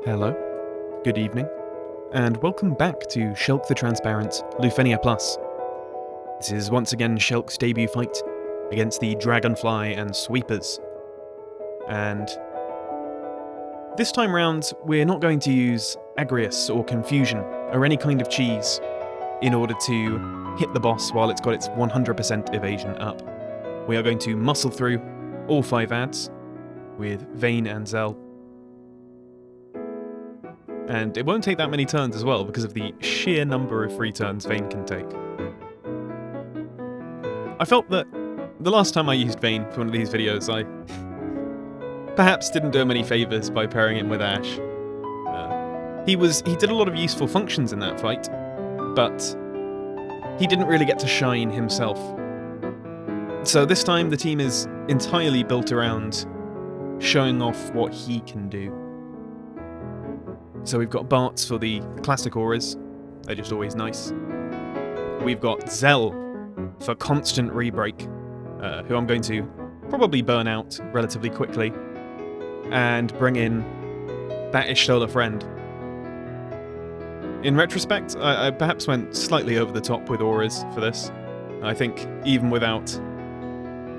Hello, good evening, and welcome back to Shelke the Transparent Lufenia Plus. This is once again Shelke's debut fight against the Dragonfly and Sweepers. And this time round, we're not going to use Agrius or Confusion or any kind of cheese in order to hit the boss while it's got its 100% evasion up. We are going to muscle through all 5 ads with Vayne and Zell. And it won't take that many turns as well because of the sheer number of free turns Vayne can take. I felt that the last time I used Vayne for one of these videos, I perhaps didn't do him any favours by pairing him with Ashe. He did a lot of useful functions in that fight, but he didn't really get to shine himself. So this time the team is entirely built around showing off what he can do. So we've got Bartz for the classic auras, they're just always nice. We've got Zell for constant rebreak, who I'm going to probably burn out relatively quickly, and bring in that Ishtola friend. In retrospect, I perhaps went slightly over the top with auras for this. I think even without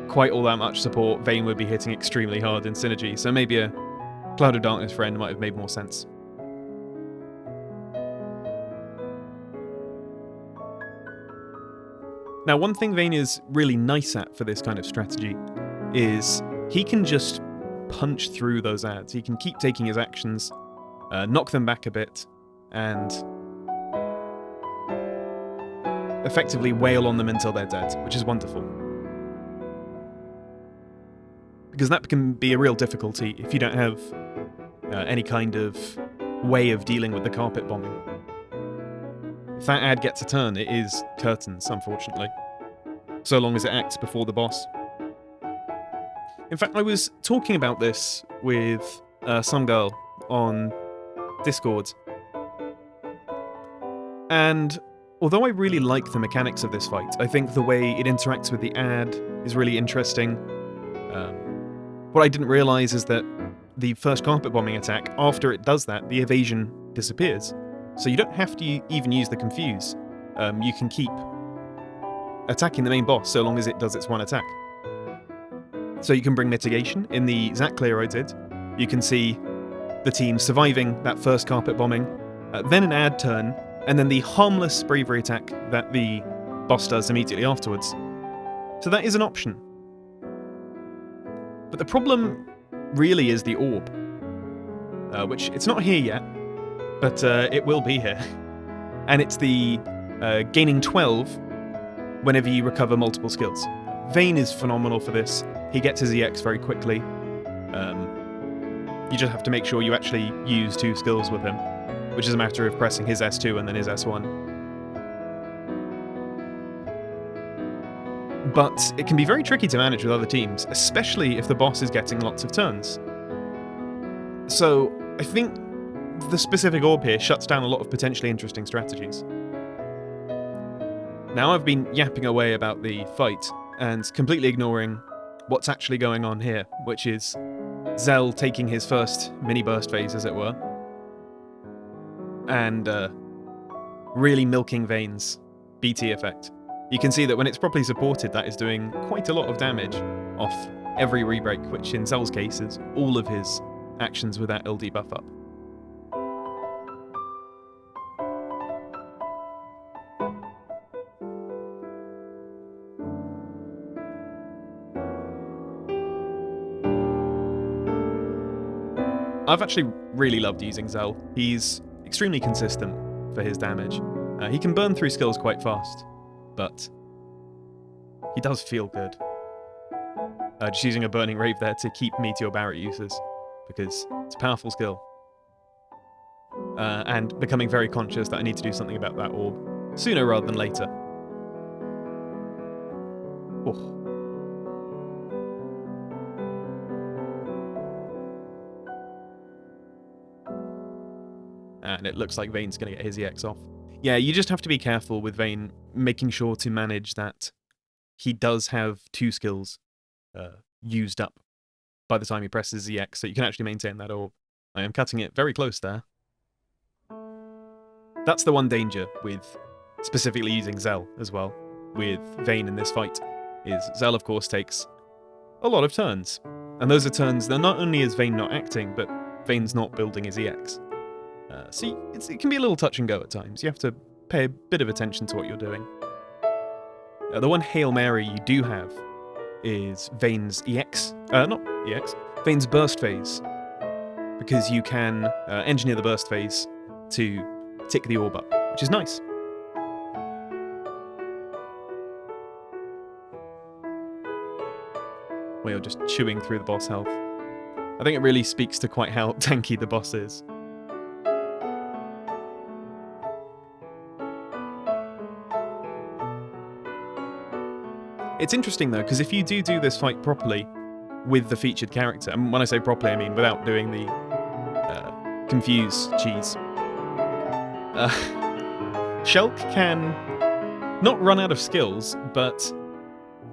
quite all that much support, Vayne would be hitting extremely hard in synergy, so maybe a Cloud of Darkness friend might have made more sense. Now, one thing Vayne is really nice at for this kind of strategy is he can just punch through those ads. He can keep taking his actions, knock them back a bit, and effectively wail on them until they're dead, which is wonderful. Because that can be a real difficulty if you don't have any kind of way of dealing with the carpet bombing. If that ad gets a turn, it is curtains, unfortunately. So long as it acts before the boss. In fact, I was talking about this with some girl on Discord. And although I really like the mechanics of this fight, I think the way it interacts with the ad is really interesting. What I didn't realise is that the first carpet bombing attack, after it does that, the evasion disappears. So you don't have to even use the Confuse. You can keep attacking the main boss so long as it does its one attack. So you can bring mitigation. In the Zac clear I did, you can see the team surviving that first carpet bombing, then an ad turn, and then the harmless bravery attack that the boss does immediately afterwards. So that is an option. But the problem really is the orb, which it's not here yet, but it will be here. And it's the gaining 12 whenever you recover multiple skills. Vayne is phenomenal for this. He gets his EX very quickly. You just have to make sure you actually use 2 skills with him, which is a matter of pressing his S2 and then his S1. But it can be very tricky to manage with other teams, especially if the boss is getting lots of turns. So I think the specific orb here shuts down a lot of potentially interesting strategies. Now I've been yapping away about the fight and completely ignoring what's actually going on here, which is Zell taking his first mini burst phase, as it were, and really milking Vayne's BT effect. You can see that when it's properly supported, that is doing quite a lot of damage off every rebreak, which in Zell's case is all of his actions with that LD buff up. I've actually really loved using Zell. He's extremely consistent for his damage. He can burn through skills quite fast, but he does feel good. Just using a Burning Rave there to keep Meteor Barret uses, because it's a powerful skill. And becoming very conscious that I need to do something about that orb, sooner rather than later. Oh. And it looks like Vayne's going to get his EX off. Yeah, you just have to be careful with Vayne, making sure to manage that he does have 2 skills used up by the time he presses EX, so you can actually maintain that orb. I am cutting it very close there. That's the one danger with specifically using Zell as well, with Vayne in this fight, is Zell, of course, takes a lot of turns. And those are turns that not only is Vayne not acting, but Vayne's not building his EX. So it can be a little touch and go at times. You have to pay a bit of attention to what you're doing. The one Hail Mary you do have is Vayne's Vayne's burst phase, because you can engineer the burst phase to tick the orb up, which is nice. Where you're just chewing through the boss health. I think it really speaks to quite how tanky the boss is. It's interesting though, because if you do this fight properly with the featured character, and when I say properly I mean without doing the confuse cheese, Shelke can not run out of skills, but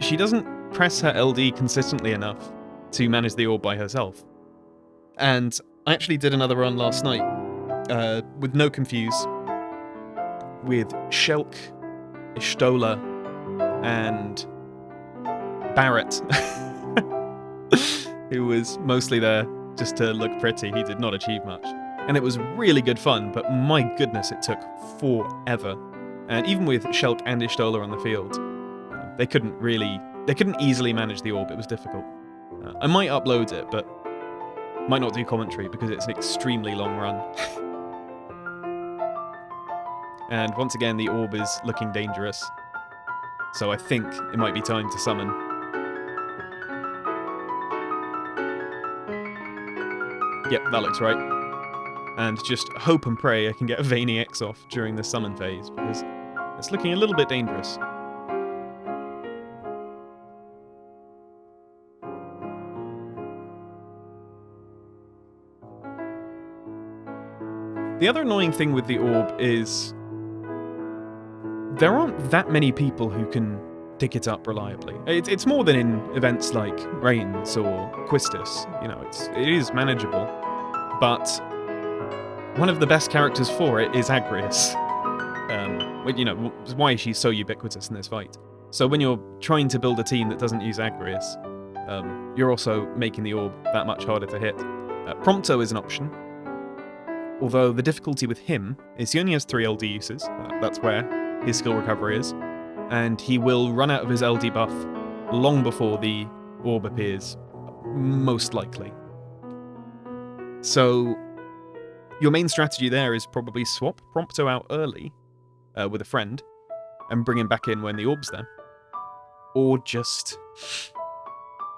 she doesn't press her LD consistently enough to manage the orb by herself. And I actually did another run last night with no confuse, with Shelke, Ishtola, and Barrett, who was mostly there just to look pretty. He did not achieve much. And it was really good fun, but my goodness, it took forever. And even with Shelke and Ishtola on the field, they couldn't easily manage the orb. It was difficult. I might upload it, but might not do commentary because it's an extremely long run. And once again, the orb is looking dangerous. So I think it might be time to summon. Yep, that looks right. And just hope and pray I can get a Vayne EX off during the summon phase, because it's looking a little bit dangerous. The other annoying thing with the orb is there aren't that many people who can pick it up reliably. It's more than in events like Reigns or Quistis. You know, it is manageable, but one of the best characters for it is Agrius. You know, why she's so ubiquitous in this fight. So when you're trying to build a team that doesn't use Agrius, you're also making the orb that much harder to hit. Prompto is an option, although the difficulty with him is he only has 3 LD uses. That's where his skill recovery is, and he will run out of his LD buff long before the orb appears, most likely. So your main strategy there is probably swap Prompto out early with a friend and bring him back in when the orb's there, or just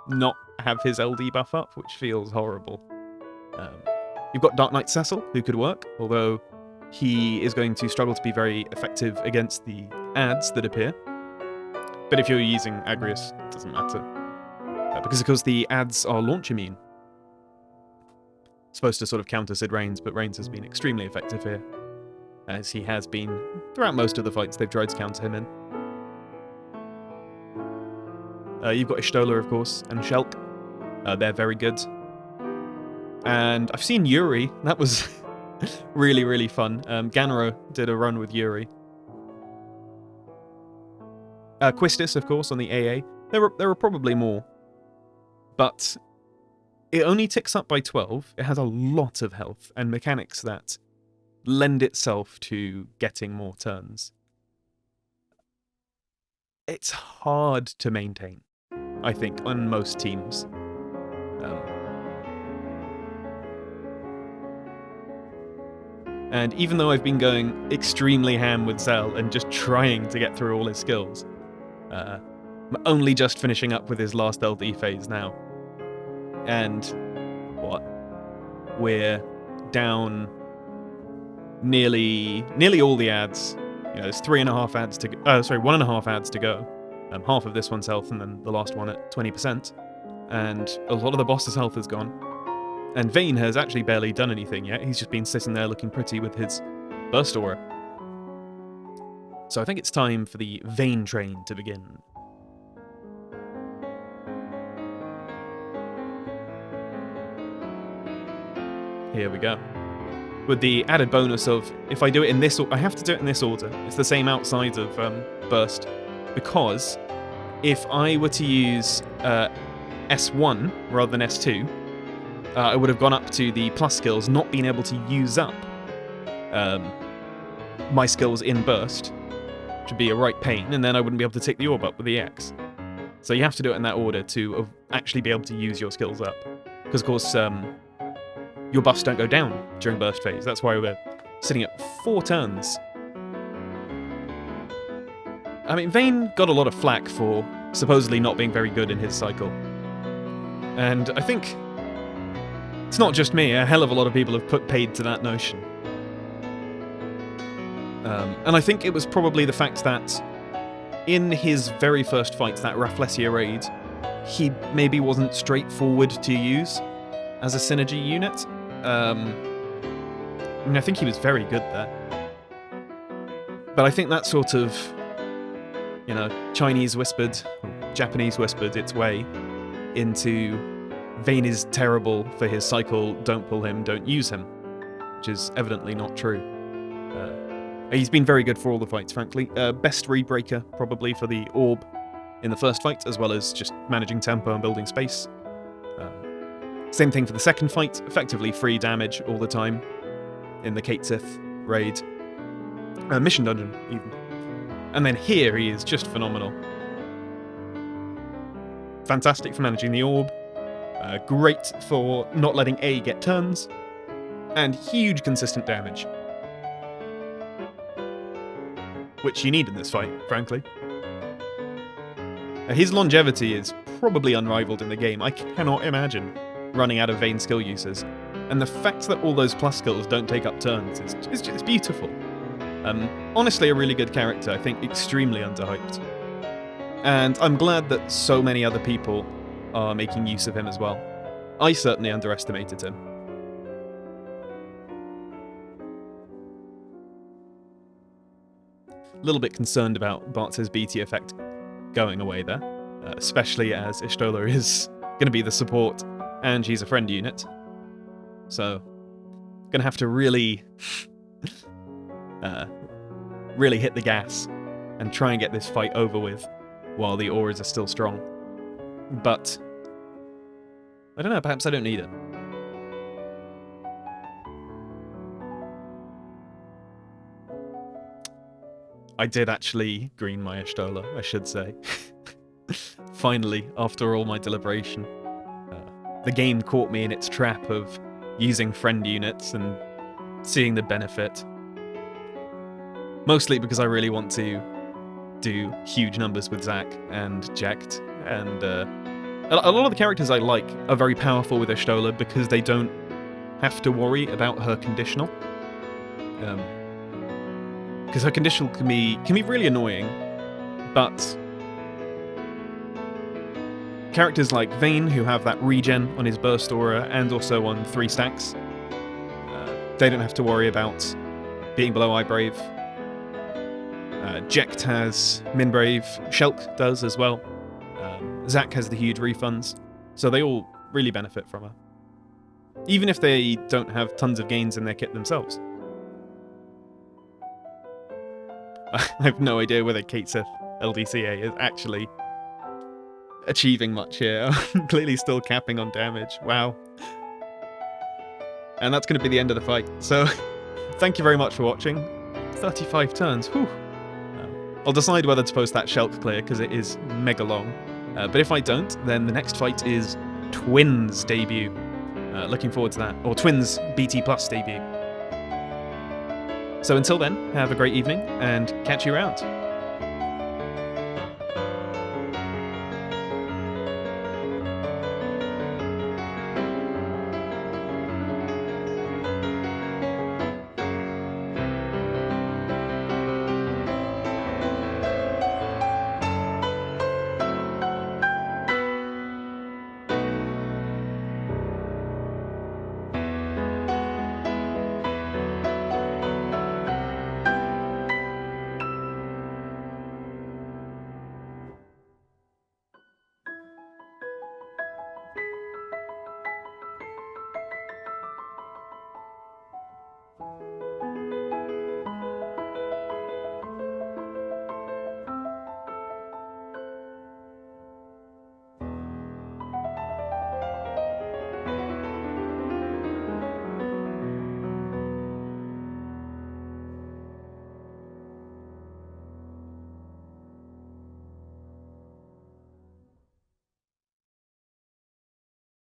not have his LD buff up, which feels horrible. You've got Dark Knight Cecil, who could work, although he is going to struggle to be very effective against the adds that appear. But if you're using Agrius, it doesn't matter. Because of course the adds are launch immune. Supposed to sort of counter Sid Reigns, but Reigns has been extremely effective here, as he has been throughout most of the fights they've tried to counter him in. You've got Ishtola, of course, and Shelke. They're very good. And I've seen Yuri. That was really, really fun. Ganro did a run with Yuri. Quistis, of course, on the AA. There are probably more. But it only ticks up by 12. It has a lot of health and mechanics that lend itself to getting more turns. It's hard to maintain, I think, on most teams. And even though I've been going extremely ham with Zell and just trying to get through all his skills, I'm only just finishing up with his last LD phase now. And what? We're down nearly all the adds. You know, there's 3.5 adds to go. 1.5 adds to go. Half of this one's health, and then the last one at 20%. And a lot of the boss's health is gone. And Vayne has actually barely done anything yet. He's just been sitting there looking pretty with his burst aura. So I think it's time for the Vayne train to begin. here we go. With the added bonus of, if I do it in this, I have to do it in this order. It's the same outside of burst, because if I were to use S1 rather than S2, I would have gone up to the plus skills, not being able to use up my skills in burst, which would be a right pain, and then I wouldn't be able to take the orb up with the X. So you have to do it in that order to actually be able to use your skills up. Because, of course, your buffs don't go down during burst phase. That's why we're sitting at 4 turns. I mean, Vayne got a lot of flack for supposedly not being very good in his cycle. And I think it's not just me, a hell of a lot of people have put paid to that notion. And I think it was probably the fact that in his very first fight, that Rafflesia raid, he maybe wasn't straightforward to use as a synergy unit. I mean, I think he was very good there. But I think that sort of, you know, Chinese whispered, Japanese whispered its way into Vayne is terrible for his cycle, don't pull him, don't use him, which is evidently not true. He's been very good for all the fights, frankly. Best rebreaker, probably, for the orb in the first fight, as well as just managing tempo and building space. Same thing for the second fight, effectively free damage all the time in the Cait Sith raid. Mission dungeon, even. And then here he is just phenomenal. Fantastic for managing the orb. Great for not letting A get turns. And huge consistent damage. Which you need in this fight, frankly. His longevity is probably unrivaled in the game. I cannot imagine running out of Vayne skill uses. And the fact that all those plus skills don't take up turns is just beautiful. Honestly, a really good character. I think extremely underhyped. And I'm glad that so many other people are making use of him as well. I certainly underestimated him. A little bit concerned about Bartz's BT effect going away there, especially as Y'shtola is going to be the support and she's a friend unit. So, going to have to really, really hit the gas and try and get this fight over with while the auras are still strong. But, I don't know, perhaps I don't need it. I did actually green my Y'shtola, I should say. Finally, after all my deliberation. The game caught me in its trap of using friend units and seeing the benefit. Mostly because I really want to do huge numbers with Zac and Jekt, and a lot of the characters I like are very powerful with Y'shtola because they don't have to worry about her conditional. Because her conditional can be really annoying, but characters like Vayne, who have that regen on his burst aura and also on 3 stacks, they don't have to worry about being below Eye Brave. Jekt has Min Brave, Shelke does as well. Zac has the huge refunds, so they all really benefit from her. Even if they don't have tons of gains in their kit themselves. I have no idea whether Cait Sith LDCA is actually achieving much here. I'm clearly still capping on damage. Wow. And that's going to be the end of the fight. So, thank you very much for watching. 35 turns. Whew. I'll decide whether to post that Shelke clear, because it is mega long. But if I don't, then the next fight is Twins' debut. Looking forward to that. Or Twins' BT Plus debut. So until then, have a great evening, and catch you around.